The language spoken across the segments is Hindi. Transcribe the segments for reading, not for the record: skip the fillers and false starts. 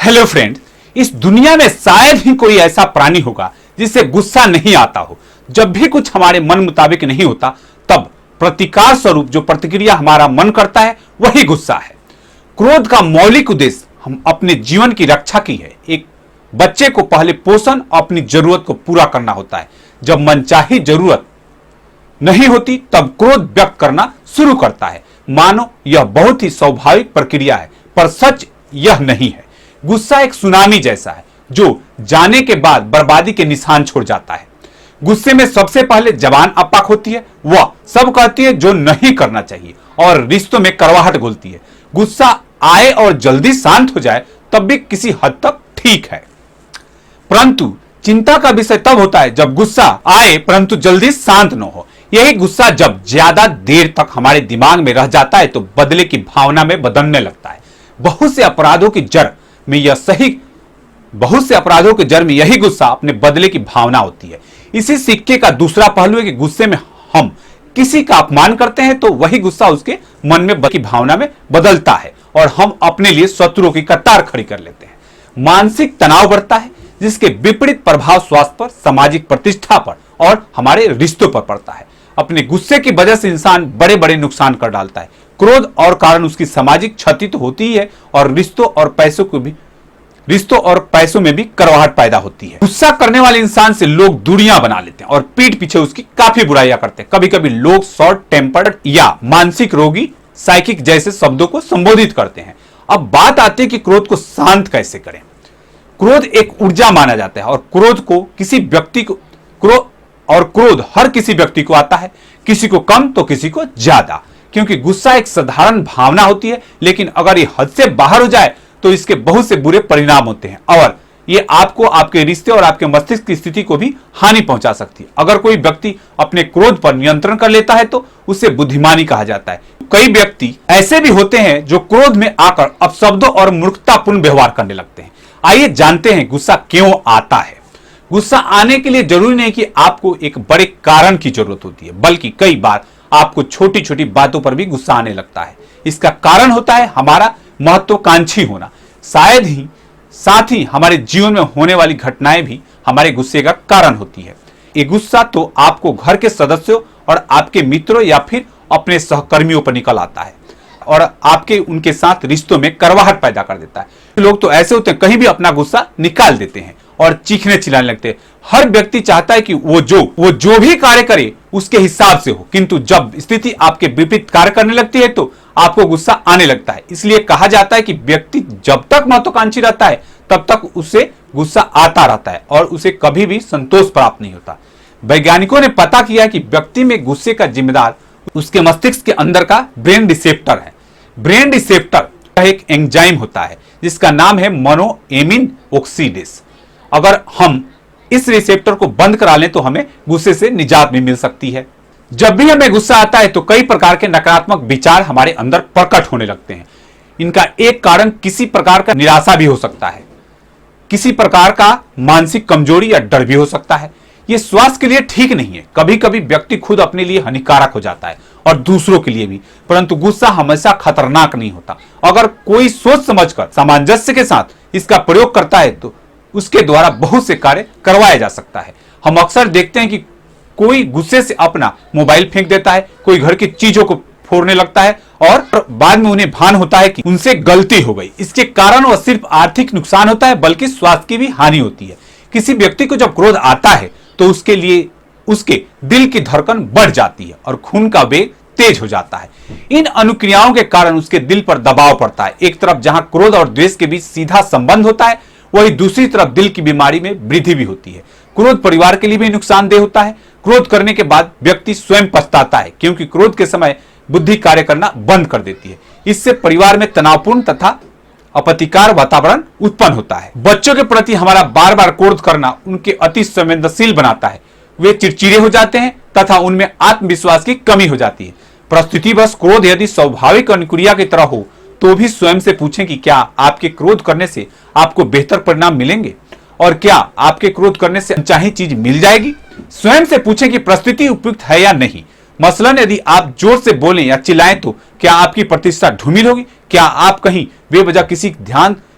हेलो फ्रेंड्स, इस दुनिया में शायद ही कोई ऐसा प्राणी होगा जिसे गुस्सा नहीं आता हो। जब भी कुछ हमारे मन मुताबिक नहीं होता तब प्रतिकार स्वरूप जो प्रतिक्रिया हमारा मन करता है वही गुस्सा है। क्रोध का मौलिक उद्देश्य हम अपने जीवन की रक्षा की है। एक बच्चे को पहले पोषण और अपनी जरूरत को पूरा करना होता है। जब मनचाही जरूरत नहीं होती तब क्रोध व्यक्त करना शुरू करता है। मानो यह बहुत ही स्वाभाविक प्रक्रिया है, पर सच यह नहीं है। गुस्सा एक सुनामी जैसा है जो जाने के बाद बर्बादी के निशान छोड़ जाता है। गुस्से में सबसे पहले जबान अपाक होती है, वह सब कहती है जो नहीं करना चाहिए और रिश्तों में करवाहट घुलती है। गुस्सा आए और जल्दी शांत हो जाए तब भी किसी हद तक ठीक है, परंतु चिंता का विषय तब होता है जब गुस्सा आए परंतु जल्दी शांत न हो। यही गुस्सा जब ज्यादा देर तक हमारे दिमाग में रह जाता है तो बदले की भावना में बदलने लगता है। बहुत से अपराधों की जड़ में यही गुस्सा अपने बदले की भावना होती है। इसी सिक्के का दूसरा पहलू है कि गुस्से में हम किसी का अपमान करते हैं तो वही गुस्सा उसके मन में की भावना में बदलता है और हम अपने लिए शत्रुओं की कतार खड़ी कर लेते हैं। मानसिक तनाव बढ़ता है जिसके विपरीत प्रभाव स्वास्थ्य पर, सामाजिक प्रतिष्ठा पर और हमारे रिश्तों पर पड़ता है। अपने गुस्से की वजह से इंसान बड़े बड़े नुकसान कर डालता है। क्रोध और कारण उसकी सामाजिक क्षति तो होती ही है और रिश्तों और पैसों में भी करवाहट पैदा होती है। गुस्सा करने वाले इंसान से लोग दूरियां बना लेते हैं और पीठ पीछे उसकी काफी बुराइयां करते हैं। कभी कभी लोग शॉर्ट टेम्पर्ड या मानसिक रोगी, साइकिक जैसे शब्दों को संबोधित करते हैं। अब बात आती है कि क्रोध को शांत कैसे करें। क्रोध एक ऊर्जा माना जाता है और क्रोध हर किसी व्यक्ति को आता है, किसी को कम तो किसी को ज्यादा, क्योंकि गुस्सा एक साधारण भावना होती है, लेकिन अगर ये हद से बाहर हो जाए तो इसके बहुत से बुरे परिणाम होते हैं और ये आपको, आपके रिश्ते और आपके मस्तिष्क की स्थिति को भी हानि पहुंचा सकती है। अगर कोई व्यक्ति अपने क्रोध पर नियंत्रण कर लेता है तो उसे बुद्धिमानी कहा जाता है। कई व्यक्ति ऐसे भी होते हैं जो क्रोध में आकर अपशब्दों और मूर्खतापूर्ण व्यवहार करने लगते हैं। आइए जानते हैं गुस्सा क्यों आता है। गुस्सा आने के लिए जरूरी नहीं कि आपको एक बड़े कारण की जरूरत होती है, बल्कि कई बार आपको छोटी छोटी बातों पर भी गुस्सा आने लगता है। इसका कारण होता है हमारा महत्वाकांक्षी होना। साथ ही हमारे जीवन में होने वाली घटनाएं भी हमारे गुस्से का कारण होती है। ये गुस्सा तो आपको घर के सदस्यों और आपके मित्रों या फिर अपने सहकर्मियों पर निकल आता है और आपके उनके साथ रिश्तों में करवाहट पैदा कर देता है। लोग तो ऐसे होते हैं, कहीं भी अपना गुस्सा निकाल देते हैं और चीखने चिल्लाने लगते हैं। हर व्यक्ति चाहता है कि वो जो भी कार्य करे उसके हिसाब से हो, किंतु जब स्थिति आपके विपरीत कार्य करने लगती है तो आपको गुस्सा आने लगता है। इसलिए कहा जाता है कि व्यक्ति जब तक महत्वाकांक्षी रहता है तब तक उसे गुस्सा आता रहता है और उसे कभी भी संतोष प्राप्त नहीं होता। वैज्ञानिकों ने पता किया कि व्यक्ति में गुस्से का जिम्मेदार उसके मस्तिष्क के अंदर का ब्रेन रिसेप्टर है। ब्रेन रिसेप्टर एक एंजाइम होता है जिसका नाम है मोनोएमिन ऑक्सीडेस। अगर हम इस रिसेप्टर को बंद करा लें तो हमें गुस्से से निजात भी मिल सकती है। जब भी हमें गुस्सा आता है तो कई प्रकार के नकारात्मक विचार हमारे अंदर प्रकट होने लगते हैं। इनका एक कारण किसी प्रकार का निराशा भी हो सकता है, किसी प्रकार का मानसिक कमजोरी या डर भी हो सकता है। यह स्वास्थ्य के लिए ठीक नहीं है। कभी कभी व्यक्ति खुद अपने लिए हानिकारक हो जाता है और दूसरों के लिए भी, परंतु गुस्सा हमेशा खतरनाक नहीं होता। अगर कोई सोच समझकर सामंजस्य के साथ इसका प्रयोग करता है तो उसके द्वारा बहुत से कार्य करवाया जा सकता है। हम अक्सर देखते हैं कि कोई गुस्से से अपना मोबाइल फेंक देता है, कोई घर की चीजों को फोड़ने लगता है और बाद में उन्हें भान होता है कि उनसे गलती हो गई। इसके कारण वह सिर्फ आर्थिक नुकसान होता है बल्कि स्वास्थ्य की भी हानि होती है। किसी व्यक्ति को जब क्रोध आता है तो उसके लिए उसके दिल की धड़कन बढ़ जाती है और खून का वेग तेज हो जाता है। इन अनुक्रियाओं के कारण उसके दिल पर दबाव पड़ता है। एक तरफ जहां क्रोध और द्वेष के बीच सीधा संबंध होता है, वही दूसरी तरफ दिल की बीमारी में वृद्धि भी होती है। क्रोध परिवार के लिए भी नुकसानदेह होता है। क्रोध करने के बाद व्यक्ति स्वयं पछताता है क्योंकि क्रोध के समय बुद्धि कार्य करना बंद कर देती है। इससे परिवार में तनावपूर्ण तथा अपतिकार वातावरण उत्पन्न होता है। बच्चों के प्रति हमारा बार बार क्रोध करना उनके अति संवेदनशील बनाता है। वे चिड़चिड़े हो जाते हैं तथा उनमें आत्मविश्वास की कमी हो जाती है। परिस्थितिवश क्रोध यदि स्वाभाविक अनुक्रिया की तरह हो तो भी स्वयं से पूछें कि क्या आपके क्रोध करने से आपको बेहतर परिणाम मिलेंगे और क्या आपके क्रोध करने से चाही चीज मिल जाएगी। स्वयं से पूछें कि परिस्थिति उपयुक्त है या नहीं। मसलन यदि आप जोर से बोलें या चिल्लाएं तो क्या आपकी प्रतिष्ठा धूमिल होगी? क्या आप कहीं बेवजह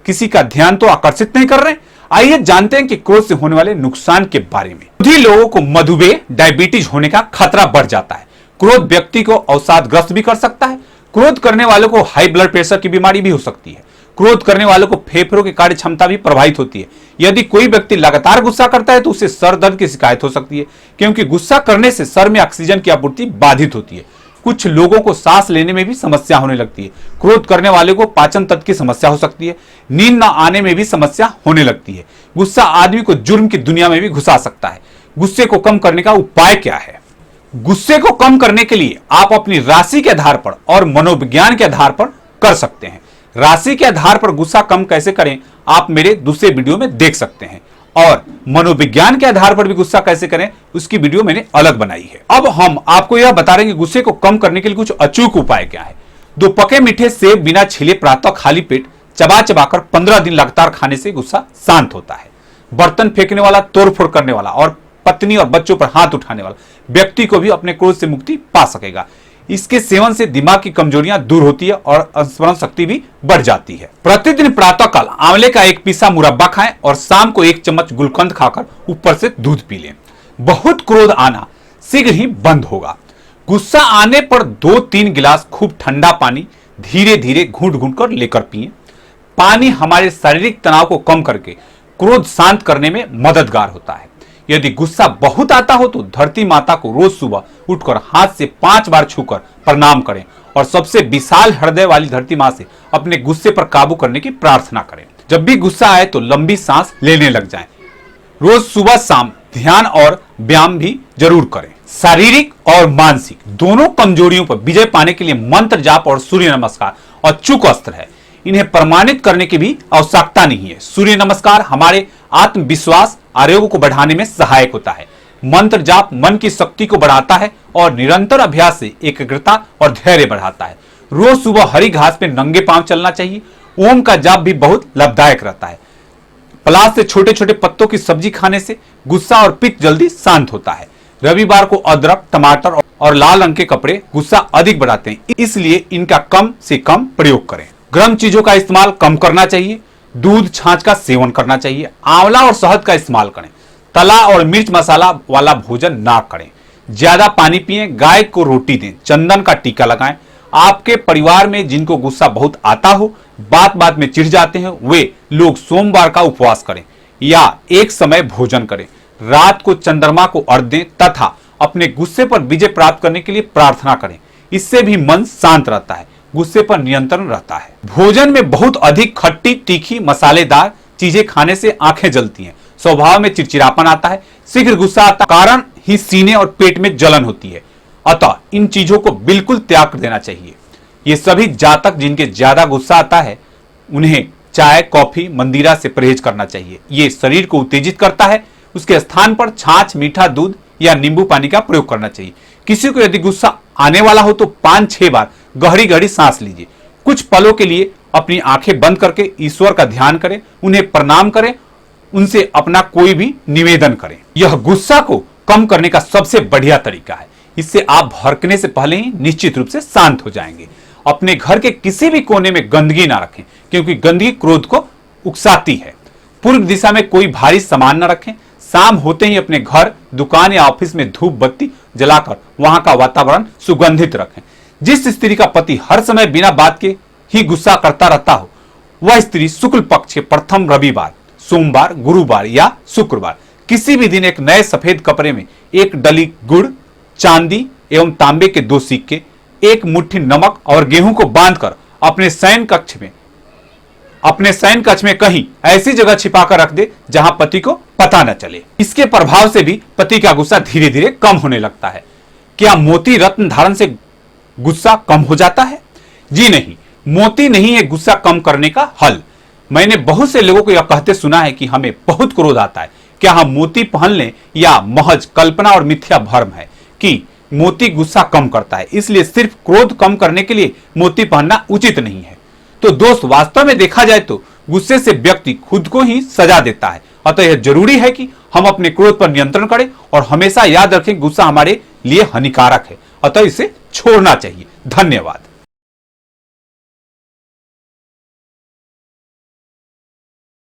किसी का ध्यान तो आकर्षित नहीं कर रहे हैं। आइए जानते हैं कि क्रोध से होने वाले नुकसान के बारे में। क्रोधी लोगों को मधुमेह, डायबिटीज होने का खतरा बढ़ जाता है। क्रोध व्यक्ति को अवसादग्रस्त भी कर सकता है। क्रोध करने वालों को हाई ब्लड प्रेशर की बीमारी भी हो सकती है। क्रोध करने वालों को फेफड़ों की कार्य क्षमता भी प्रभावित होती है। यदि कोई व्यक्ति लगातार गुस्सा करता है तो उसे सर दर्द की शिकायत हो सकती है, क्योंकि गुस्सा करने से सर में ऑक्सीजन की आपूर्ति बाधित होती है। कुछ लोगों को सांस लेने में भी समस्या होने लगती है। क्रोध करने वाले को पाचन तंत्र की समस्या हो सकती है। नींद न आने में भी समस्या होने लगती है। गुस्सा आदमी को जुर्म की दुनिया में भी घुसा सकता है। गुस्से को कम करने का उपाय क्या है? गुस्से को कम करने के लिए आप अपनी राशि के आधार पर और मनोविज्ञान के आधार पर कर सकते हैं। राशि के आधार पर गुस्सा कम कैसे करें, आप मेरे दूसरे वीडियो में देख सकते हैं, और मनोविज्ञान के आधार पर भी गुस्सा कैसे करें उसकी वीडियो मैंने अलग बनाई है। अब हम आपको यह बता रहे हैं कि गुस्से को कम करने के लिए कुछ अचूक उपाय क्या है। 2 पके मीठे सेब बिना छीले प्रातः खाली पेट चबा चबाकर 15 दिन लगातार खाने से गुस्सा शांत होता है। बर्तन फेंकने वाला, तोड़फोड़ करने वाला और पत्नी और बच्चों पर हाथ उठाने वाला व्यक्ति को भी अपने क्रोध से मुक्ति पा सकेगा। इसके सेवन से दिमाग की कमजोरियां दूर होती है और स्मरण शक्ति भी बढ़ जाती है। प्रतिदिन प्रातःकाल आंवले का एक पीसा मुरब्बा खाएं और शाम को 1 चम्मच गुलकंद खाकर ऊपर से दूध पी लें। बहुत क्रोध आना शीघ्र ही बंद होगा। गुस्सा आने पर 2-3 गिलास खूब ठंडा पानी धीरे धीरे घूंट घूंट कर लेकर पिएं। पानी हमारे शारीरिक तनाव को कम करके क्रोध शांत करने में मददगार होता है। यदि गुस्सा बहुत आता हो तो धरती माता को रोज सुबह उठकर हाथ से 5 बार छूकर प्रणाम करें और सबसे विशाल हृदय वाली धरती मां से अपने गुस्से पर काबू करने की प्रार्थना करें। जब भी गुस्सा आए तो लंबी सांस लेने लग जाएं। रोज सुबह शाम ध्यान और व्यायाम भी जरूर करें। शारीरिक और मानसिक दोनों कमजोरियों पर विजय पाने के लिए मंत्र जाप और सूर्य नमस्कार अचूक अस्त्र है। इन्हें प्रमाणित करने की भी आवश्यकता नहीं है। सूर्य नमस्कार हमारे आत्मविश्वास, आरोग्य को बढ़ाने में सहायक होता है। मंत्र जाप मन की शक्ति को बढ़ाता है और निरंतर अभ्यास से एकाग्रता और धैर्य बढ़ाता है। रोज सुबह हरी घास पे नंगे पांव चलना चाहिए। ओम का जाप भी बहुत लाभदायक रहता है। पलाश से छोटे छोटे पत्तों की सब्जी खाने से गुस्सा और पित्त जल्दी शांत होता है। रविवार को अदरक, टमाटर और लाल रंग के कपड़े गुस्सा अधिक बढ़ाते हैं, इसलिए इनका कम से कम प्रयोग करें। गर्म चीजों का इस्तेमाल कम करना चाहिए। दूध, छाछ का सेवन करना चाहिए। आंवला और शहद का इस्तेमाल करें। तला और मिर्च मसाला वाला भोजन ना करें। ज्यादा पानी पिएं। गाय को रोटी दें। चंदन का टीका लगाएं। आपके परिवार में जिनको गुस्सा बहुत आता हो, बात बात में चिढ़ जाते हैं, वे लोग सोमवार का उपवास करें या एक समय भोजन करें। रात को चंद्रमा को अर्घ्य दें तथा अपने गुस्से पर विजय प्राप्त करने के लिए प्रार्थना करें। इससे भी मन शांत रहता है, गुस्से पर नियंत्रण रहता है। भोजन में बहुत अधिक खट्टी, तीखी, मसालेदार चीजें खाने से आंखें जलती हैं, स्वभाव में चिड़चिड़ापन आता है, शीघ्र गुस्सा आता है, कारण ही सीने और पेट में जलन होती है। अतः इन चीजों को बिल्कुल त्याग कर देना चाहिए। ये सभी जातक जिनके ज्यादा गुस्सा आता है उन्हें चाय, कॉफी, मंदिरा से परहेज करना चाहिए। ये शरीर को उत्तेजित करता है। उसके स्थान पर छाछ, मीठा दूध या नींबू पानी का प्रयोग करना चाहिए। किसी को यदि गुस्सा आने वाला हो तो 5-6 बार गहरी गहरी सांस लीजिए। कुछ पलों के लिए अपनी आंखें बंद करके ईश्वर का ध्यान करें, उन्हें प्रणाम करें, उनसे अपना कोई भी निवेदन करें। यह गुस्सा को कम करने का सबसे बढ़िया तरीका है। इससे आप भड़कने से पहले ही निश्चित रूप से शांत हो जाएंगे। अपने घर के किसी भी कोने में गंदगी ना रखें, क्योंकि गंदगी क्रोध को उकसाती है। पूर्व दिशा में कोई भारी सामान न रखें। शाम होते ही अपने घर, दुकान या ऑफिस में धूप बत्ती जलाकर वहां का वातावरण सुगंधित रखें। जिस स्त्री का पति हर समय बिना बात के ही गुस्सा करता रहता हो, वह स्त्री शुक्ल पक्ष के प्रथम रविवार, सोमवार, गुरुवार या शुक्रवार किसी भी दिन एक नए सफेद कपड़े में 1 डली गुड़, चांदी एवं तांबे के 2 सिक्के, 1 मुट्ठी नमक और गेहूं को बांधकर अपने शयन कक्ष में कहीं ऐसी जगह छिपाकर रख दे जहां पति को पता न चले। इसके प्रभाव से भी पति का गुस्सा धीरे धीरे कम होने लगता है। क्या मोती रत्न धारण से गुस्सा कम हो जाता है? जी नहीं, मोती नहीं है गुस्सा कम करने का हल। मैंने बहुत से लोगों को यह कहते सुना है कि हमें बहुत क्रोध आता है, क्या हम मोती पहन लें? या महज कल्पना और मिथ्या भ्रम है कि मोती गुस्सा कम करता है, इसलिए सिर्फ क्रोध कम करने के लिए मोती पहनना उचित नहीं है। तो दोस्त, वास्तव में देखा जाए तो गुस्से से व्यक्ति खुद को ही सजा देता है। अतः यह जरूरी है कि हम अपने क्रोध पर नियंत्रण करें और हमेशा याद रखें गुस्सा हमारे लिए हानिकारक है, अतः इसे छोड़ना चाहिए। धन्यवाद।